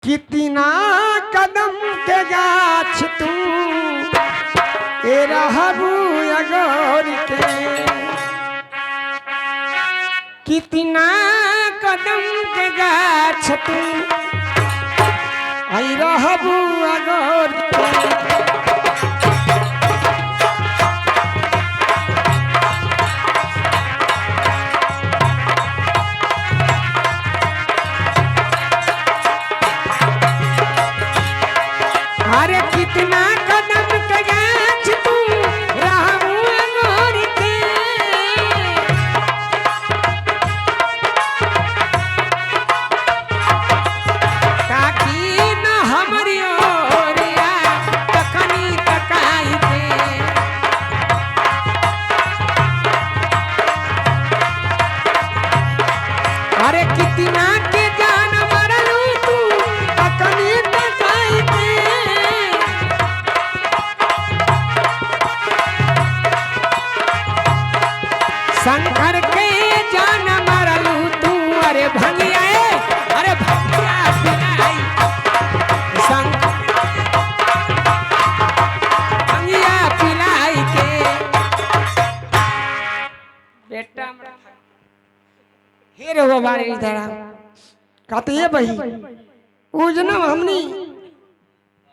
कितना कदम के गाछ तू ए रहबू अगोर के, कितना कदम के गाछ तू आई रहबू अगोर के। अरे कितना कदम के गाछ तू रहबू अगोर के, ताकि न हमरी ओरिया तकनी तकाई के। अरे कितना के जान मरलू तू तकनी तकाई के। शंकर के जान मरलू तू, अरे भंगिया अरे भंगिया पिलाई शंकर भंगिया पिलाई के। बेटा हे रे वो बारे इधर कहते ये बही उजना हमनी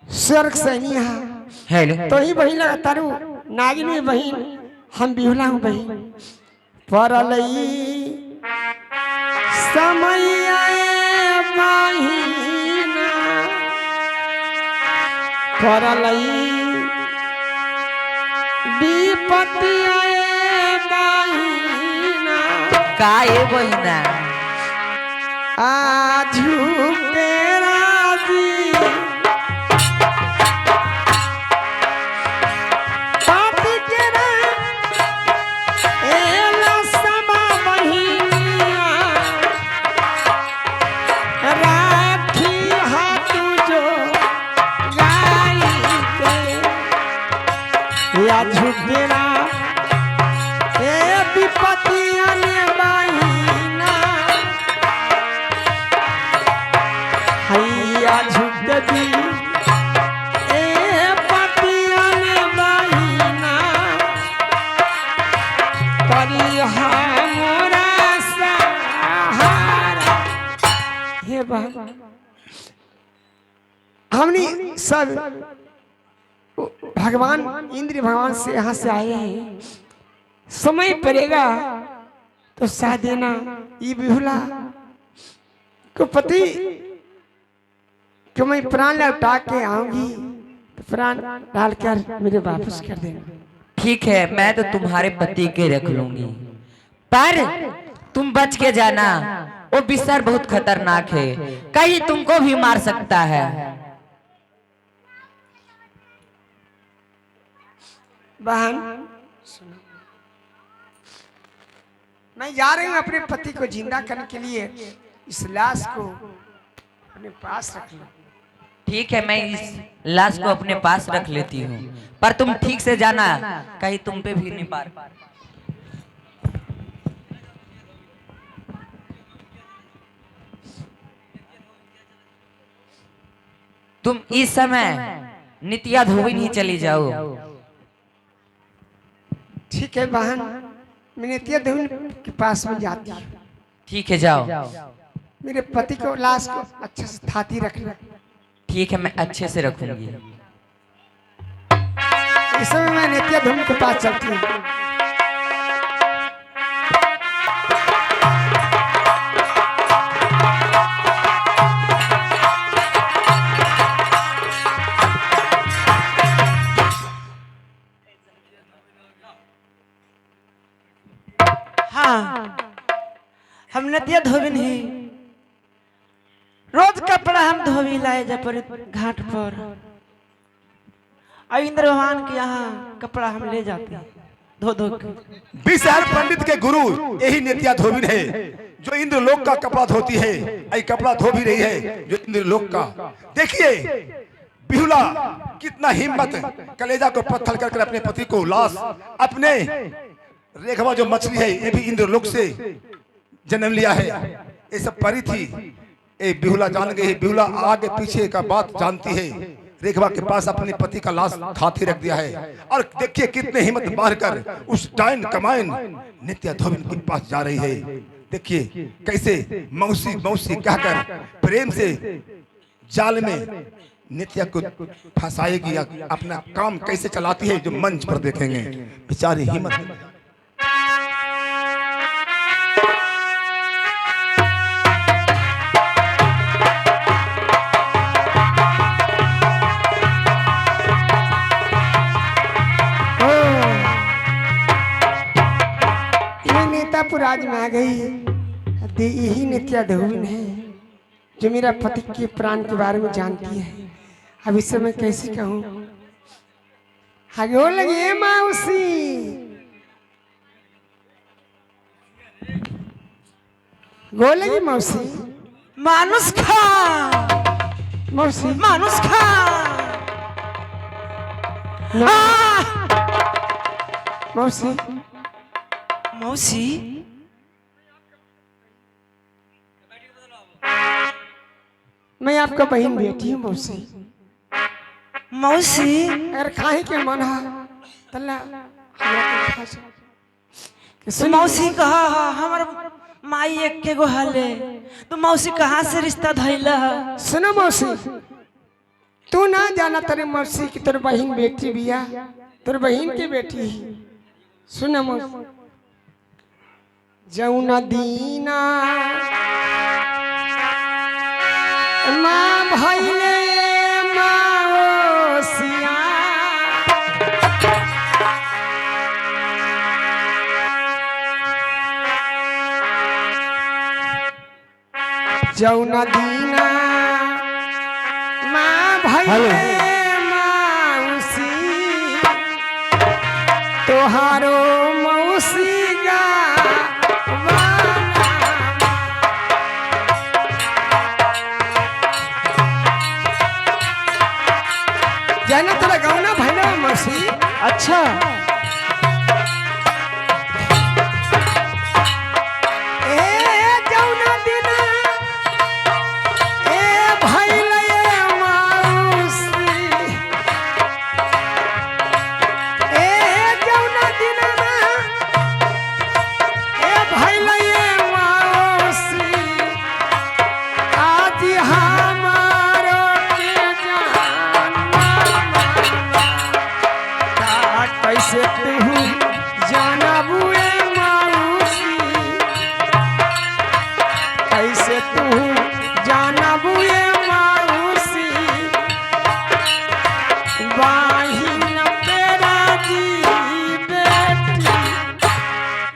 स्वर्ग से नहीं है तो ही बही लगा तारू नागिन में बही हम बिहुला हूँ बही परलई समय बहिना परलई विपत्ति बहिना काहे बहिना आजू तेरा जी पापी तेरा एला समा बहिनिया राखी हाथ जो गाई के आजू तेरा ए विपत्तियां ने बहिना हैया झुक दी ए पतियां ने बहिना करी हमरा सहारा। हे बाबा हमनी सब भगवान इंद्र भगवान से यहाँ से आए हैं, समय पड़ेगा तो साथ देना। ये बिहुला को पति कि मैं प्राण लौटा के आऊंगी तो प्राण डालकर मेरे वापस कर देना। ठीक है, मैं तो तुम्हारे पति के रख लूंगी, पर तुम बच के जाना, वो बिस्तर बहुत खतरनाक है, कहीं तुमको भी मार सकता है। बहन सुनो, मैं जा रही हूँ अपने पति को जिंदा करने के लिए, इस लाश को अपने पास रख लो। ठीक है, मैं इस लाश को अपने पास रख लेती हूँ, पर तुम ठीक से जाना, कहीं तुम पे भी नहीं पार। तुम इस समय नित्या धोबिन ही चली जाओ। ठीक है बहन, मैं नित्या धोबिन के पास में जाती हूँ। ठीक है, जाओ। मेरे पति को लाश को अच्छे से थाती रखना। ठीक है, मैं अच्छे से रखूंगी। इस समय मैं नित्या धोबिन के पास चलती हूँ। हाँ, हम नदिया धोबिन ही रोज कपड़ा हम धोबी लाए जा पर घाट पर, और इंद्र भगवान के यहाँ कपड़ा हम ले जाते हैं धो धो के। विशाल पंडित के गुरु यही नित्या धोबिन है, जो इंद्र लोक का कपड़ा धोती है, आई कपड़ा धो भी रही है जो इंद्र लोक का। देखिए बिहुला कितना हिम्मत, कलेजा को पत्थर कर अपने पति को लाश, अपने रेखवा जो मछली है ये भी इंद्र लोक से जन्म लिया है। ये सब परी थी, ए बिहुला जान गई। बिहुला आगे पीछे का बात जानती है। रेखवा के पास अपने पति का लाश हाथी रख दिया है और देखिए कितने हिम्मत मारकर उस डायन कमाइन नित्या धोबिन के पास जा रही है। देखिए कैसे मौसी मौसी कहकर प्रेम से जाल में नित्या को फंसाएगी या अपना काम कैसे चलाती है जो मंच पर देखेंगे। बेचारी हिम्मत। आज में आ गई यही नित्या धोबिन है जो मेरा पति के प्राण के बारे में जानती है। अब इस समय कैसे कहूँ। हो लगी मौसी, गो लगी मौसी। मानुस खा मौसी, मानुस खा। मौसी मौसी मैं आपका बहन बेटी हूँ मौसी। मौसी अगर खाए के मन तल्ला तो मौसी कहा हमार माई एक के गो हाले तो मौसी कहाँ से रिश्ता धैला। सुनो मौसी, तू ना जाना तेरे मौसी की तेरे बहन बेटी बिया, तेरे बहन की बेटी। सुनो मौसी, जौना दीना माँ भैले मौसिया, जौना दीना माँ भैले मौसी, तोहारो मौसी गा जाना तेरा गाँव भैया मौसी। अच्छा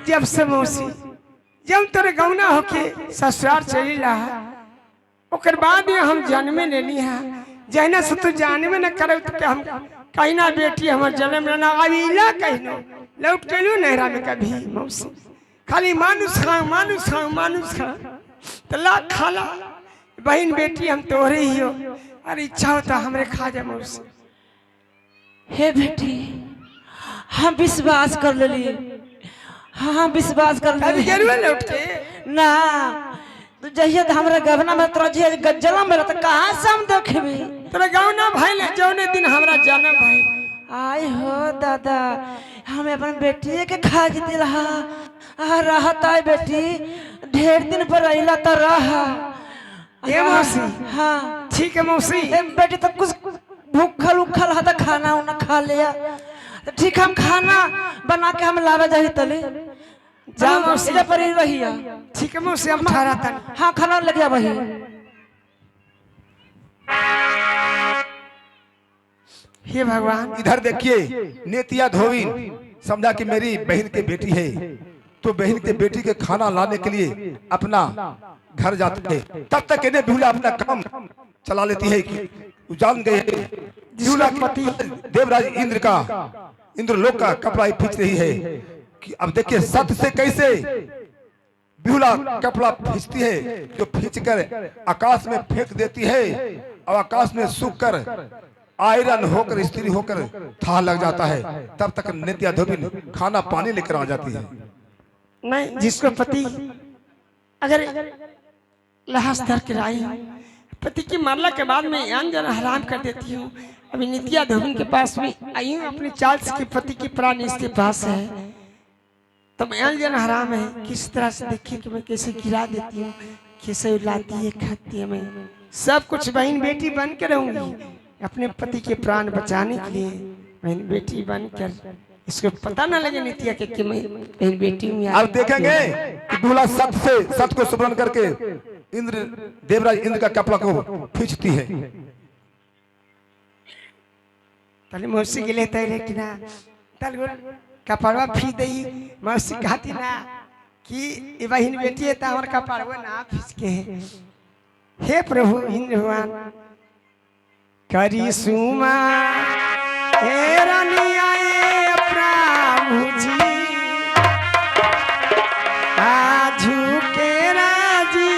जब से मौसी जब तेरे गौना होके ससुराल चली रहा ओकर बाद में हम जन्मे ले ली है। जहना से तू जाने में न करे तो हम कहीं ना बेटी हमारे जन्म लेना अबीला कहीं लौट चलू नहरा में कभी मौसी। खाली मानुस खाओ मानुस खाओ मानुस खाओ तो ला खाला बहन बेटी हम तोहरे ही हो। अरे इच्छा होता हमरे खा जा मौसी। हे बेटी हम विश्वास कर लेली। हाँ विश्वास कर लेली ना तो जहिया हमरा गवना में तोरा जे गज्जला में त कहां से हम देखबी। तोरा गवना भइले जौने दिन हमरा जन्म भइल। आय हो दादा हम अपन बेटी के खा जती रहा रहत है बेटी ढेर दिन पर रहिला त रहा। ए मौसी हाँ ठीक है मौसी। बेटी तो कुछ भूखल उखल है तो खाना उना खा लिया तो ठीक हम खाना बना के हम लावे जाही तले जा मौसी पर ही रहिया। ठीक है मौसी हम ठहरा तन। हाँ खाना लग जा वही। हे भगवान इधर देखिए नेतिया धोबिन समझा कि मेरी बहन की बेटी है तो बहन के बेटी के खाना लाने के लिए अपना घर जाते हैं। तब तक इन्हें बिहुला अपना काम चला लेती है कि जान गए बिहुला पति देवराज इंद्र का इंद्रलोक का कपड़ा ही खींच रही है कि अब देखिए सत से कैसे बिहुला कपड़ा खींचती है जो खींच कर आकाश में फेंक देती है और आकाश में सूख कर आयरन होकर स्त्री होकर था लग जाता है। तब तक नित्या धोबिन खाना पानी लेकर आ जाती है। नहीं जिसको पति अगर लहास धर के आई। पति की मरला के बाद मैं अन्न जन हराम कर देती हूँ। अभी नित्या धोबिन के पास में आई हूँ, अपने चार्ल्स के पति की प्राण इसके पास है, तो मैं अन्न जन हराम है। किस तरह से देखिए कि मैं कैसे गिरा देती हूँ, कैसे लाती है, खाती है। मैं सब कुछ बहन बेटी बन के रहूंगी अपने पति के प्राण बचाने के लिए। बहन बेटी बनकर इसको पता ना लगे नित्या के कि मैं बहन बेटी हूँ। अब देखेंगे कि दूल्हा सत्य से सत्य को सुमरण करके इंद्र देवराज इंद्र का कपड़ा को खींचती है। पहले मौसी के लिए तैरे कि ना तल कपड़वा खींच दई। मौसी कहती ना कि ये बहन बेटी है तो हमारे कपड़वा ना खींच के है। हे प्रभु इंद्र भगवान करी सुमा हे रानिया प्रभु जी आजू के राजी।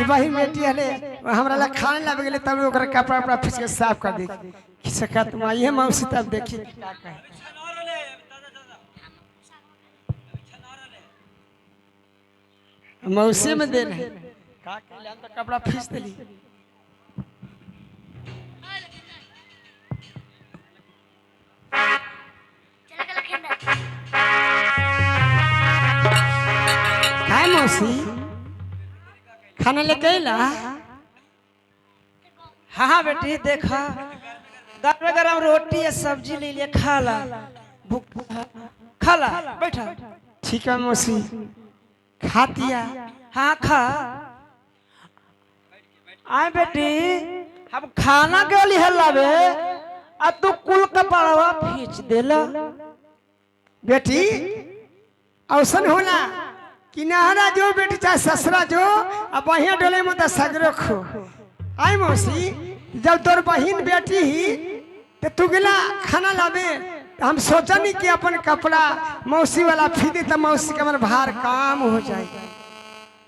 बहन बेटी हले हमरा ला खाने ला गेले तब ओकरा कपड़ा कपड़ा फिस के साफ कर दे कि सका तुम आई है मौसी तब देखी क्या कहे। मौसी में दे रहे का के ले तो कपड़ा फिस देली। काय मौसी खाना लेके अला? हाँ हाँ बेटी देखा गरम गरम रोटी या सब्जी ले लिया, खा ला, भूख खा ला, बैठा। ठीक है मौसी खा दिया। हाँ खा। आए बेटी हम खाना के लिए लावे अब तू कुल कपड़वा खींच देला। बेटी औसन होला कि नहरा जो बेटी चाहे ससुरा जो अब बहिया डोले में तो सगरो खो। आई मौसी जब तोर बहन बेटी ही तो तू गिला खाना लावे तो हम सोचा नहीं कि अपन कपड़ा मौसी वाला फीदे तो मौसी का भार काम हो जाएगा।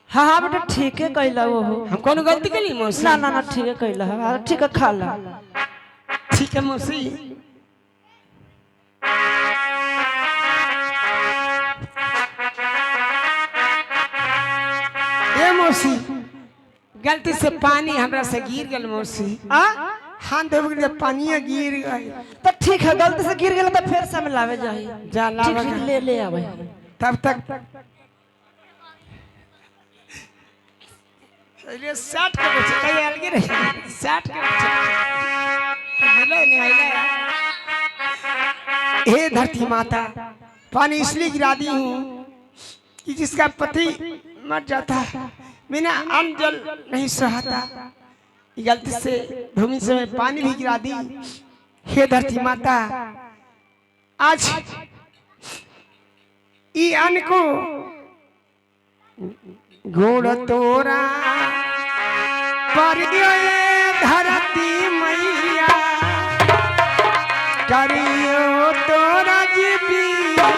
हाँ हाँ बेटा ठीक है कैला वो हम कौन गलती के लिए मौसी? ना ना ना ठीक है कैला। हाँ ठीक है खा ला। ठीक है मौसी। ये मौसी गलती से पानी हमरा से गिर गल मौसी। हाथ धोब के पानी गिर गई तो ठीक है गलती से गिर गया तो फिर से लावे जाए जा लावे ले ले आवे। तब तक ये 60 के बच्चे कहीं अलग रहे 60 के बच्चे हेलो नहीं आइला। हे धरती माता पानी इसलिए गिरा दी हूँ कि जिसका पति मर जाता बिना अन्न जल नहीं सहता। गलती से भूमि से मैं पानी भी गिरा दी। हे धरती माता आज ई अन्न को गोड़ तोरा परियो धरती मैया करियो तोरा जीवीना।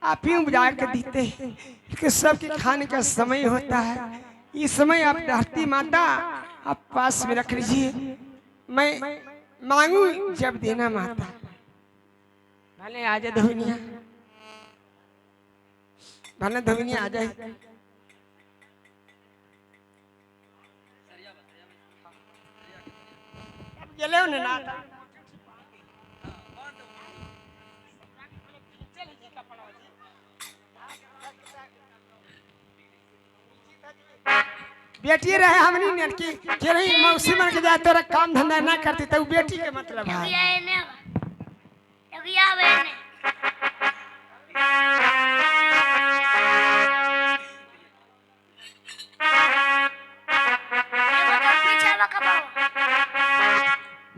आप ही उपजा के देते हैं कि सबके खाने का समय होता है। इस समय आप धरती माता आप पास में रख लीजिए, मैं मांगू जब देना माता। भले आ जाए धोनिया, भले धोनिया आ जाए। चले हो ना बेटी रहे हमनी ने कि रही मौसी मन के जाए तोरा काम धंधा ना करती तो बेटी के मतलब है।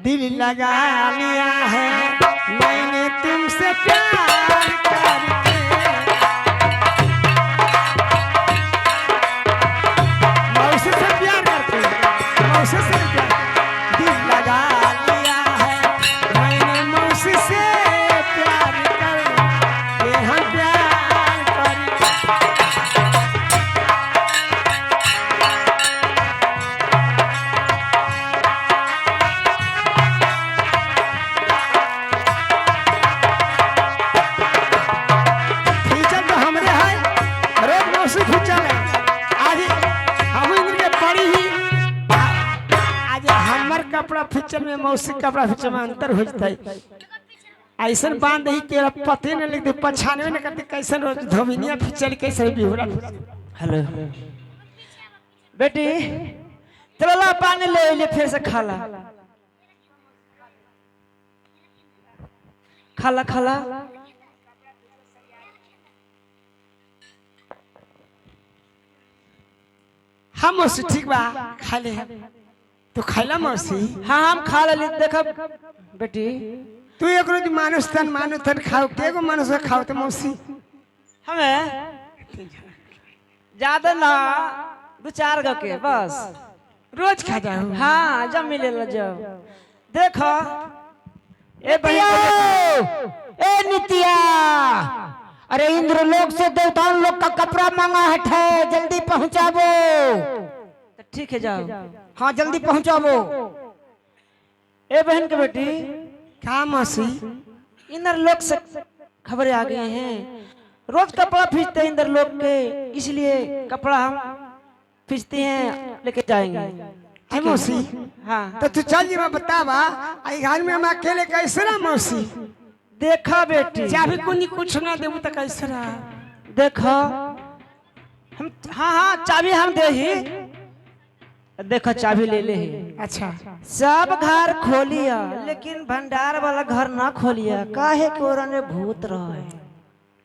दिल लगा लिया है मैंने तुमसे प्यार करके, मौसी से प्यार करके, मौसी से प्यार। दिल लगा लिया है मैंने मौसी से प्यार करके, हम प्यार करके। कपड़ा फिचर में मौसी कपड़ा फिचर में अंतर हो जाता है। ऐसा बांध ही के पते न लगते पछाने में न करते कैसे रोज धोबिनिया फिचर कैसे बिहुरा। हेलो बेटी, चलो ला पानी ले ले फिर से खाला खाला खाला। हम मौसी ठीक बा खा ले तो खाला मौसी। हाँ हम खा ले देखो बेटी। तू एक रोज मानुष तन खाओ के गो मानुष खाओ तो मौसी। हमें ज्यादा ना 2-4 गो के बस रोज खा जाओ। हाँ जब मिले जब देखो ए नित्या, अरे इंद्रलोक से देवताओं लोग का कपड़ा मांगा है, जल्दी पहुंचावो। ठीक है जाओ। हाँ जल्दी पहुंचावो। ए बहन के बेटी, क्या मौसी? इंद्रलोक से खबरें आ गई हैं, रोज कपड़ा खींचते हैं इंद्रलोक के, इसलिए कपड़ा हम खींचते हैं लेके जाएंगे। मौसी हाँ तो तू चल जी मैं बतावा आई घर में हम अकेले कैसे रहा मौसी? देखा बेटी, चाबी कुछ ना देबू तो कैसे रहा? देखो हम हाँ चाबी हम दे ही। देखो चाबी ले ले। अच्छा सब घर खोलिया लेकिन भंडार वाला घर ना खोलिया, काहे के ओरने भूत रहे।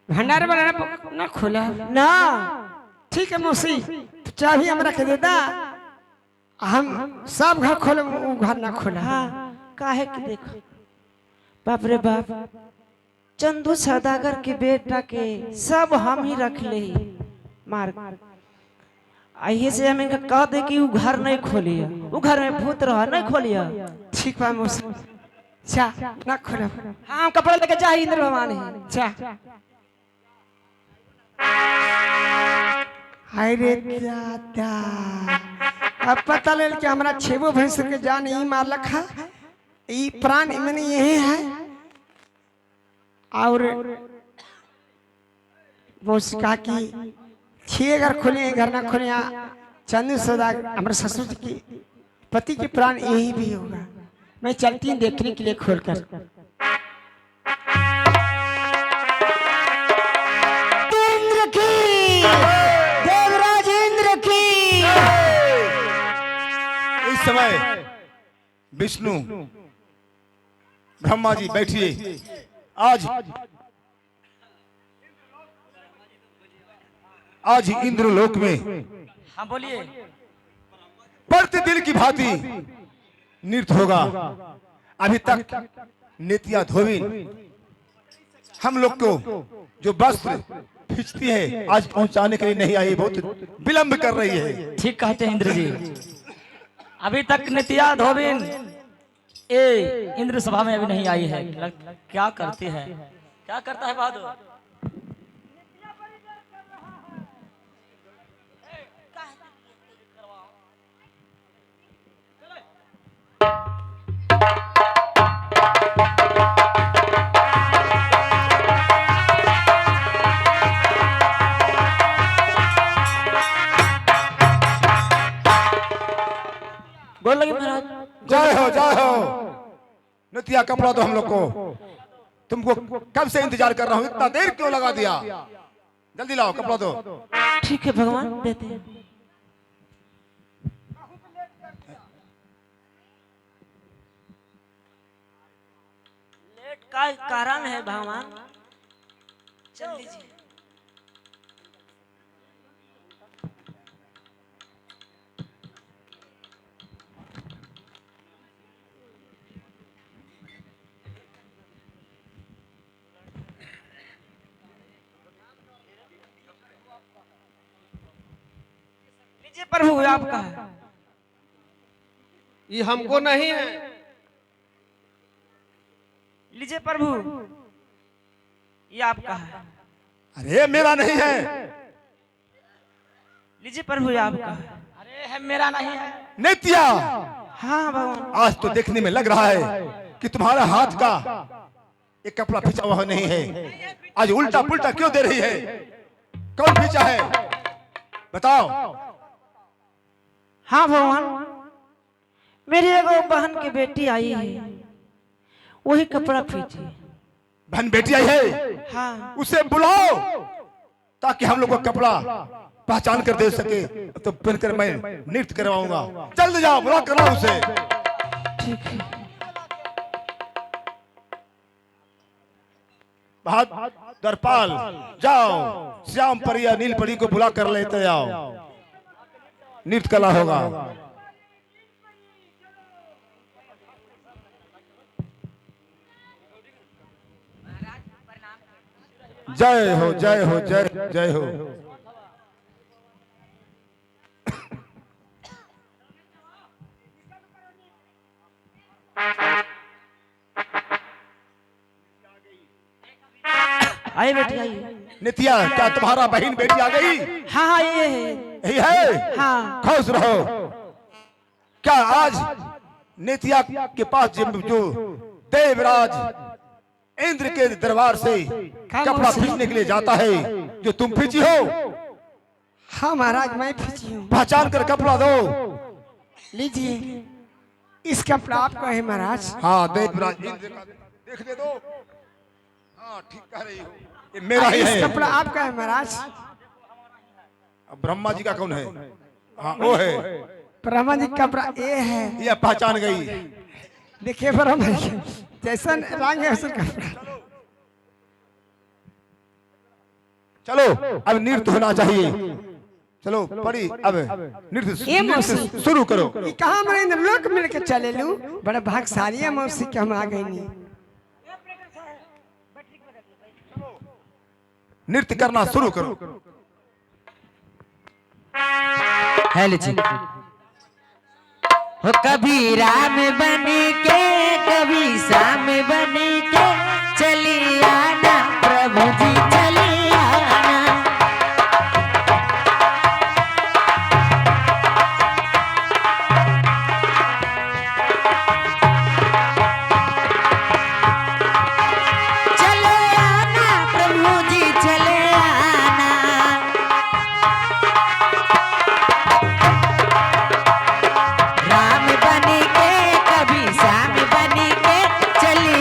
भंडार वाला ना खोला ना। ठीक है मौसी, तो चाबी हमरा के देता, हम सब घर खोले वो घर ना खोला। हाँ काहे के देखो बाप रे बाप, चंदू सौदागर के बेटा के सब हम ही रख ले मार। आइए से हम इनका कह दे कि वो घर नहीं खोलिया, वो घर में भूत रहा नहीं खोलिया। ठीक बा मौसी, चा ना खोला। हाँ कपड़ा लेके जा इंद्र भगवान है। चा अरे दादा, अब पता ले कि हमारा 6 भैंस के जान ही मार रखा, ये प्राण मैंने यही है। और मौसी कहा कि 6 घर खोले घर ना खोले, चंदू सौदा हमारे ससुर जी की पति के प्राण यही भी होगा। मैं चलती हूँ देखने के लिए खोलकर। इंद्र की, देवराज इंद्र की। इस समय विष्णु ब्रह्मा जी बैठिए। आज इंद्रलोक में हाँ बोलिए। प्रतिदिन की भांति नृत्य होगा। अभी तक नित्या धोबिन हम लोग को जो वस्त्र खींचती है आज पहुंचाने के लिए नहीं आई, बहुत विलंब कर रही है। ठीक कहते हैं इंद्र जी, अभी तक नित्या धोबिन इंद्र सभा में अभी नहीं आई है। क्या करती है, क्या करता है बहादुर? नेतिया कपड़ा दो हम लोग को, तुमको कब से इंतजार कर रहा हूँ, इतना देर क्यों लगा दिया, जल्दी लाओ कपड़ा दो। ठीक है भगवान, देते हैं। लेट का कारण है भगवान, चल लीजिए। लीजिए प्रभु, आपका है। ये हमको नहीं है। लीजिए प्रभु, ये आपका है। अरे मेरा नहीं है। लीजिए प्रभु, ये आपका है। अरे है, मेरा नहीं है। नेतिया, हाँ भगवान। आज तो देखने में लग रहा है कि तुम्हारा हाथ का एक कपड़ा खींचा हुआ नहीं है, आज उल्टा पुल्टा क्यों दे रही है, कौन खींचा है बताओ। हाँ भगवान, मेरी एगो बहन की बेटी आई है, वही कपड़ा खींची। बहन बेटी आई है, हाँ उसे बुलाओ ताकि हम लोग को कपड़ा पहचान कर दे सके, तो पहनकर मैं नृत्य करवाऊंगा। जल्दी जाओ, बुला कर लाओ उसे। ठीक है। दरपाल, जाओ श्याम परिया नील परी को बुला कर लेते आओ, नृत्य कला होगा। जय हो जय हो जय जय हो। आई बेटी आई। नित्या, क्या तुम्हारा बहन बेटी आ गई? हाँ हाँ, ये है। यही है? हाँ। खुश रहो। क्या आज नित्या के पास जो देवराज इंद्र के दरबार से कपड़ा खींचने के लिए जाता है, जो तुम खींची हो? हाँ महाराज, मैं खींची हूँ। पहचान कर कपड़ा दो। लीजिए, इस कपड़ा आपका है महाराज। हाँ, देवराज इंद्र का देखने दो। हाँ, ठीक कह रही हो, ये मेरा ही इस है। कपड़ा आपका है महाराज। अब ब्रह्मा जी का कौन है? हाँ, वो है। ब्रह्मा जी का कपड़ा ये है। यह पहचान गई। देखिए ब्रह्मा जी, जैसा रंग है वैसा कपड़ा। चलो अब नृत्य होना चाहिए। चलो परी, अब नृत्य शुरू करो। ये कहाँ मरेंद्र लोग मिल के चले लू, बड़ा भागशाली है मौसी के हम आ गए नहीं। नृत्य करना शुरू करो। है लीजिए। हो कभी राम बन के, कभी शाम बन के, चली आना प्रभु जी चली आना। चले आना प्रभु जी चले आना। राम बन के, कभी श्याम बन के, चली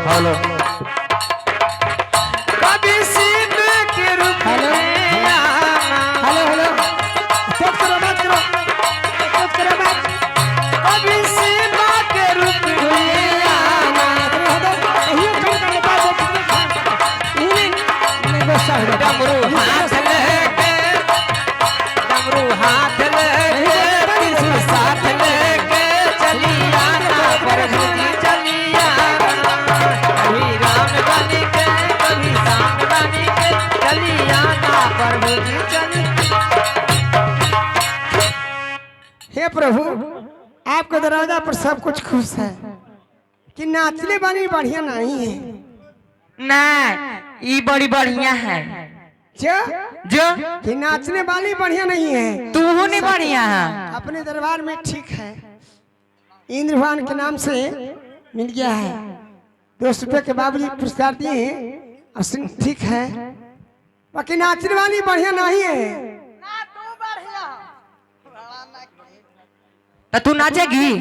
हेलो कभी सीधे के रूप हेलो में आना, हेलो हेलो स्टॉप करो बात करो स्टॉप करो बात कभी सीधा के रूप में आना। डमरू हाथ लेके, डमरू हाथ लेके, त्रिशूल साथ लेके चली आना प्रभु जी चली आना। कभी राम बन के कभी श्याम बन के चली आना प्रभु जी चली। हे प्रभु आपके दरवाजा पर सब कुछ खुश है कि नाचने वाली बढ़िया नहीं है ना ये बड़ी बढ़िया है जो जो कि नाचने वाली बढ़िया नहीं है। तू नहीं बढ़िया है अपने दरबार में ठीक है, इंद्र भगवान के नाम से मिल गया है, 200 रुपये के बाबूजी पुरस्कार दिए हैं और सिंह ठीक है, बाकी नाचने वाली बढ़िया नहीं है। तो तू नाचेगी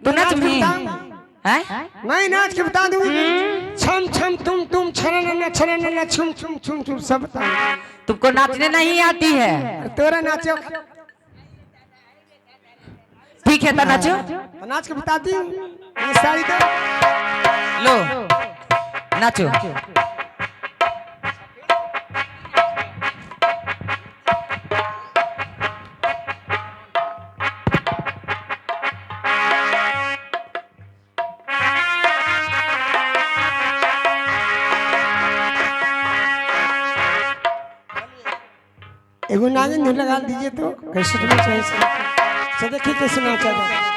तू नाच मी हैं मैं नाच के बता दूं छम छम तुम छरन छुम छुम छुम छुम सब बता तुमको नाचने नहीं आती है तोरा नाचो ठीक है तो नाचो तो नाच के बताती हूँ ये साड़ी तो लो नाचो एगो नागिन धुन लगा दीजिए तो कैसे तुम्हें चाहिए से देखिए कैसे नाचा जाता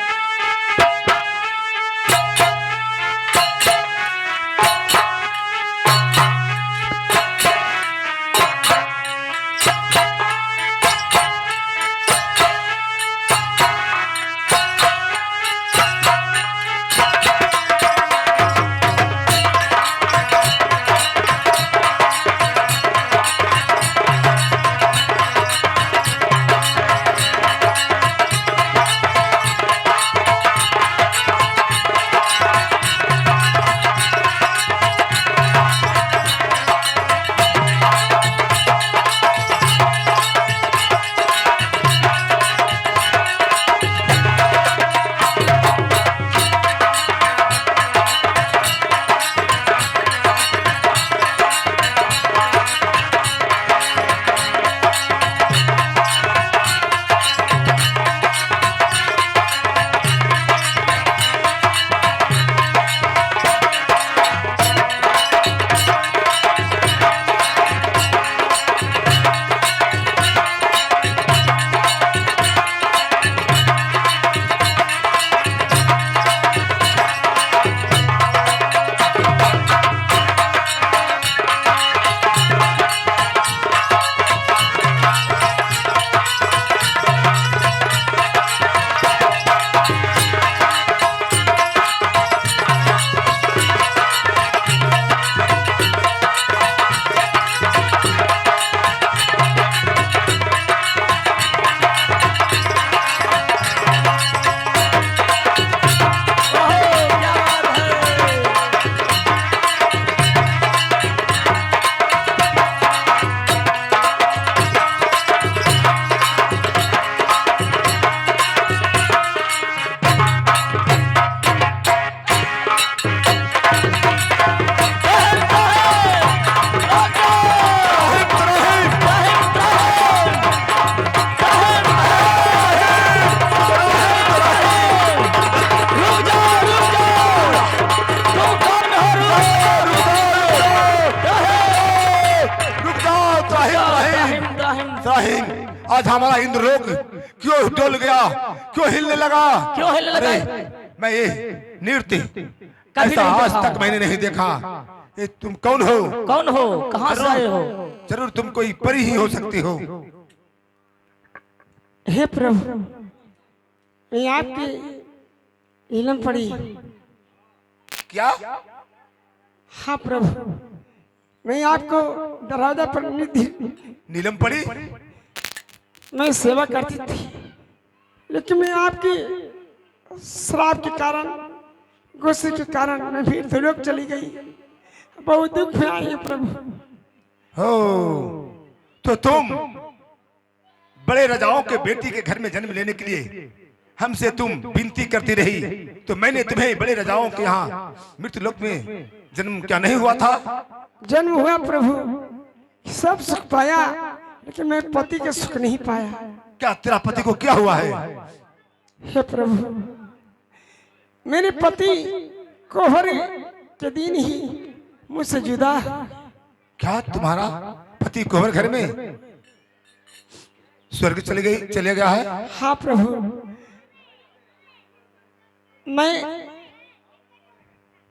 है। आज हमारा इंद्रलोक क्यों डोल गया, क्यों हिलने लगा, क्यों हिलने लगा? मैं ये नृत्य ऐसा आज तक मैंने नहीं देखा। ये तुम कौन हो? कौन हो? कहाँ से आए हो? जरूर तुम कोई परी ही हो सकती हो। हे प्रभु मैं आपकी इलम पड़ी। क्या? हाँ प्रभु मैं आपको दरवाजा पर नीलम पड़ी? मैं सेवा करती थी, लेकिन मैं आपकी श्राप के कारण गुस्से के कारण मैं फिर त्रिलोक चली गई। बहुत दुख में आई है प्रभु। हो तो तुम बड़े राजाओं के बेटी के घर में जन्म लेने के लिए हमसे तुम विनती करती रही, तो मैंने तुम्हें बड़े राजाओं के यहाँ मृत्यु लोक में जन्म क्या नहीं हुआ था? जन्म हुआ प्रभु, सब सुख पाया, लेकिन मैं पति के सुख नहीं पाया। क्या तेरा पति को क्या हुआ है? हे प्रभु, मेरे पति कोहर के दिन ही मुझसे जुदा। क्या तुम्हारा पति कोहर घर में स्वर्ग चले गया है? हाँ प्रभु, मैं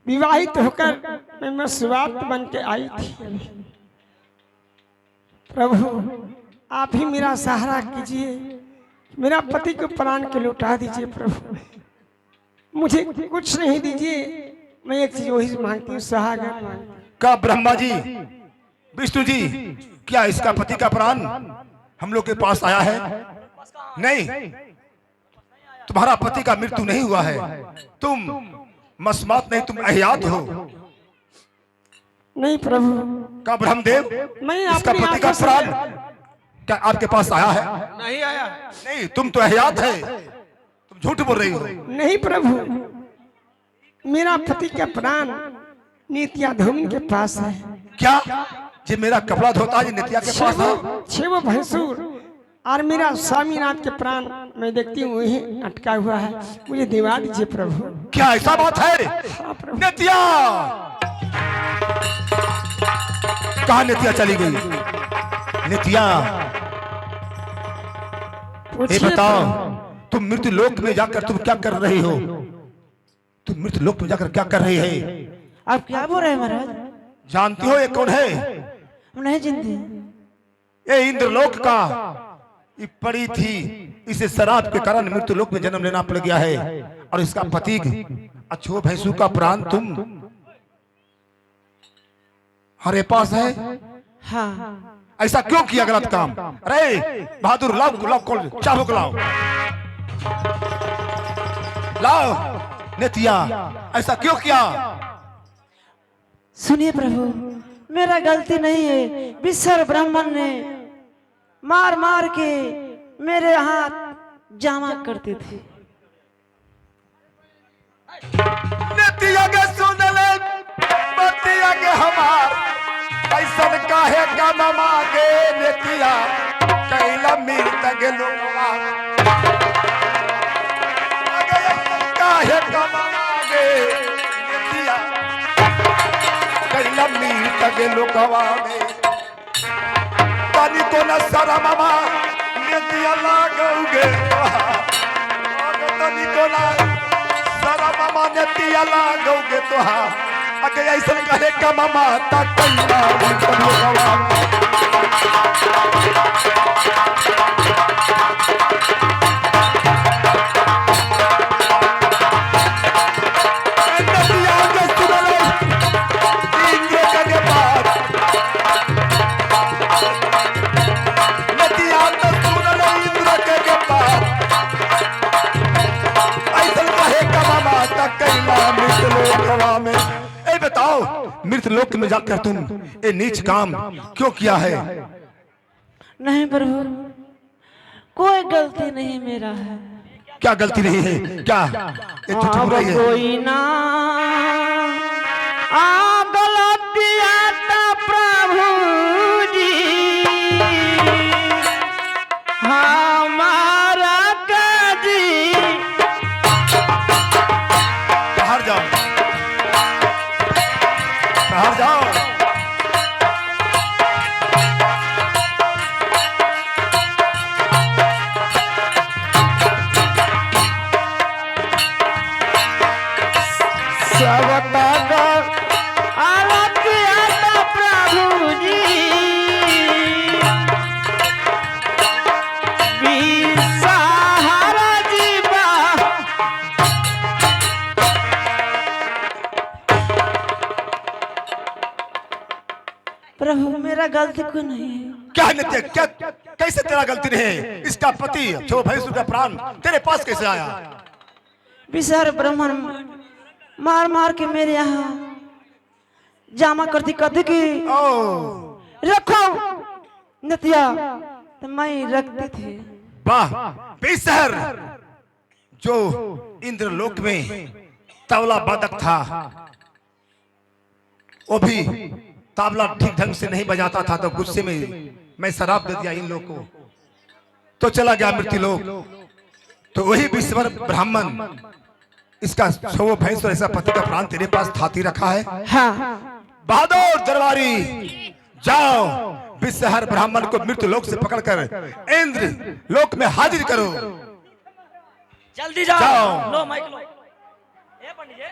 विवाहित होकर मैं शुरुआत बन के आई थी। प्रभु आप ही मेरा सहारा कीजिए, मेरा पति को प्राण के लौटा दीजिए प्रभु। मुझे कुछ नहीं दीजिए, मैं एक चीज वही मांगती हूँ, सहारा मांगती हूँ। का ब्रह्मा जी, विष्णु जी, क्या इसका पति का प्राण हम लोग के पास आया है? नहीं, तुम्हारा पति का मृत्यु नहीं हुआ है। तुम मस्मात नहीं, तुम अहयात हो। नहीं प्रभु, का ब्रह्मदेव, मैं इसका अपनी पति का आंखों से- प्राण क्या आपके पास आया है? नहीं आया। नहीं, तुम तो अहयात है, तुम झूठ बोल रही हो। नहीं प्रभु, मेरा पति का प्राण नित्या धूमिन के पास है। क्या ये मेरा कपड़ा धोता है, ये नित्या के पास है? छह भैंसुर और मेरा स्वामीनाथ के प्राण मैं देखती हूँ वही अटका हुआ है, मुझे दिवा दीजिए प्रभु। क्या ऐसा बात है? हाँ प्रभु। नित्या कहाँ नित्या चली गई? नित्या ये पूछिए बताओ, प्रभु। तुम मृत्यु लोक में जाकर तुम क्या कर रही हो? तुम मृत्यु लोक में जाकर क्या कर रही है? आप क्या बोल रहे हैं महाराज? जानती हो ये कौन है? हम नहीं जानते। ये इंद्रलोक का ये पड़ी थी, इसे शराब के कारण मृत्यु लोक में जन्म लेना पड़ गया है। और इसका पति अच्छो भैंसू का प्राण तुम हमारे पास है। हाँ, ऐसा क्यों किया गलत काम? अरे बहादुर, लाओ गुलाब को, चाबुक लाओ, लाओ। नित्या ऐसा क्यों किया? सुनिए प्रभु, मेरा गलती नहीं है। विश्व ब्राह्मण ने मार मार के मेरे हाथ जामा करते थे। नित्या के सुन ले बतिया के हमार, ऐसन काहे का मांगे नित्या, कैला मीर तक लोला काहे का मांगे नित्या, कैला मीर तक लोकवा में तनी को न शरममा नित्या लागोगे, तनी को न शरममा नित्या लागोगे तोहा, अगे ऐसा कहे का मामा तक कैला मीर तक लोकवा में। मृत लोक में जाकर तुम ये नीच काम क्यों किया है? नहीं प्रभु, कोई गलती नहीं मेरा है। क्या गलती नहीं है? क्या ये झूठ बोल रही है? कोई ना गलती आता प्रभु जी हमारा काजी। बाहर जाओ, बाहर जाओ। प्रभु जी सहारा जीवा। प्रभु मेरा गलती को नहीं है। क्या नित्य, क्या कैसे तेरा गलती नहीं है? इसका पति जो भैंसु का प्राण तेरे पास कैसे आया? विशाल ब्राह्मण मार मार के मेरे यहाँ जामा करती कहती कि ओ रखो नतिया, तो मैं रखती थी। वाह बेसहर, जो इंद्रलोक में तबला वादक था वो भी तबला ठीक ढंग से नहीं बजाता था, तो गुस्से में मैं शराब दे दिया इन लोग को, तो चला गया मृत्यु लोक। तो वही विश्वर ब्राह्मण इसका 100 भैंस और ऐसा पति का प्राण तेरे पास थाती रखा है। हाँ बहादुर दरबारी, जाओ विषहर ब्राह्मण को मृत्यु लोक से पकड़कर इंद्र लोक में हाजिर करो। जल्दी जाओ। जाओ। लो माइक लो। ए पंडित जी